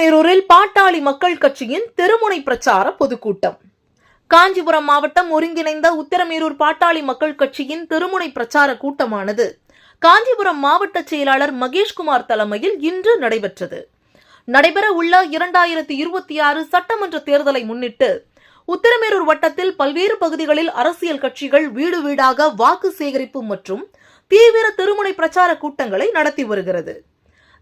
உத்திரமேரூரில் பாட்டாளி மக்கள் கட்சியின் தெருமுனை பிரச்சார பொதுக்கூட்டம். காஞ்சிபுரம் மாவட்டம் ஒருங்கிணைந்த உத்திரமேரூர் பாட்டாளி மக்கள் கட்சியின் தெருமுனை பிரச்சார கூட்டமானது காஞ்சிபுரம் மாவட்ட செயலாளர் மகேஷ்குமார் தலைமையில் இன்று நடைபெற்றது. நடைபெற உள்ள 2026 சட்டமன்ற தேர்தலை முன்னிட்டு உத்திரமேரூர் வட்டத்தில் பல்வேறு பகுதிகளில் அரசியல் கட்சிகள் வீடு வீடாக வாக்கு சேகரிப்பு மற்றும் தீவிர தெருமுனை பிரச்சார கூட்டங்களை நடத்தி வருகிறது.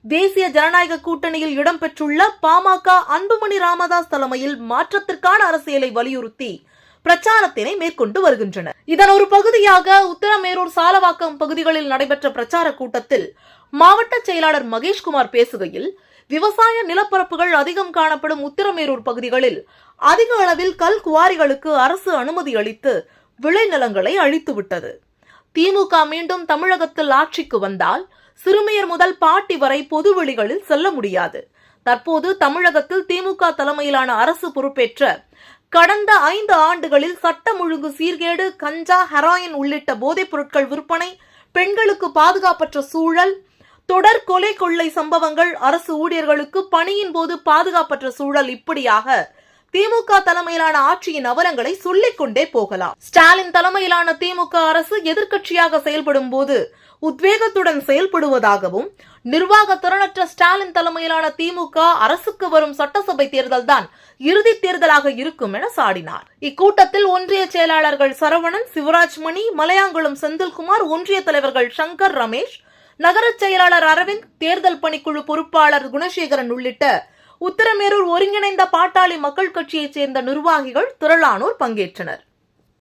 தேசிய ஜனநாயக கூட்டணியில் இடம்பெற்றுள்ள பாமக அன்புமணி ராமதாஸ் தலைமையில் மாற்றத்திற்கான அரசியலை வலியுறுத்தி பிரச்சாரத்தினை மேற்கொண்டு வருகின்றனர். இதன் ஒரு பகுதியாக உத்திரமேரூர் சாலவாக்கம் பகுதிகளில் நடைபெற்ற பிரச்சார கூட்டத்தில் மாவட்ட செயலாளர் மகேஷ்குமார் பேசுகையில், விவசாய நிலப்பரப்புகள் அதிகம் காணப்படும் உத்திரமேரூர் பகுதிகளில் அதிக அளவில் கல் குவாரிகளுக்கு அரசு அனுமதி அளித்து விளைநிலங்களை அழித்துவிட்டது. திமுக மீண்டும் தமிழகத்தில் ஆட்சிக்கு வந்தால் சிறுமியர் முதல் பாட்டி வரை பொதுவெளிகளில் செல்ல முடியாது. தற்போது தமிழகத்தில் திமுக தலைமையிலான அரசு பொறுப்பேற்ற கடந்த 5 ஆண்டுகளில் சட்டம் ஒழுங்கு சீர்கேடு, கஞ்சா, ஹெராயின் உள்ளிட்ட போதைப் பொருட்கள் விற்பனை, பெண்களுக்கு பாதுகாப்பற்ற சூழல், தொடர் கொலை கொள்ளை சம்பவங்கள், அரசு ஊழியர்களுக்கு பணியின் போது பாதுகாப்பற்ற சூழல், இப்படியாக திமுக தலைமையிலான ஆட்சியின் அவலங்களை சொல்லிக் கொண்டே போகலாம். ஸ்டாலின் தலைமையிலான திமுக அரசு எதிர்க்கட்சியாக செயல்படும் போது உத்வேகத்துடன் செயல்படுவதாகவும், நிர்வாக திறனற்ற ஸ்டாலின் தலைமையிலான திமுக அரசுக்கு வரும் சட்டசபை தேர்தல் தான் இறுதி தேர்தலாக இருக்கும் என சாடினார். இக்கூட்டத்தில் ஒன்றிய செயலாளர்கள் சரவணன், சிவராஜ்மணி, மலையாங்குளம் செந்தில்குமார், ஒன்றிய தலைவர்கள் சங்கர், ரமேஷ், நகர செயலாளர் அரவிந்த், தேர்தல் பணிக்குழு பொறுப்பாளர் குணசேகரன் உள்ளிட்ட உத்திரமேரூர் ஒருங்கிணைந்த பாட்டாளி மக்கள் கட்சியைச் சேர்ந்த நிர்வாகிகள் திரளானோர் பங்கேற்றனர்.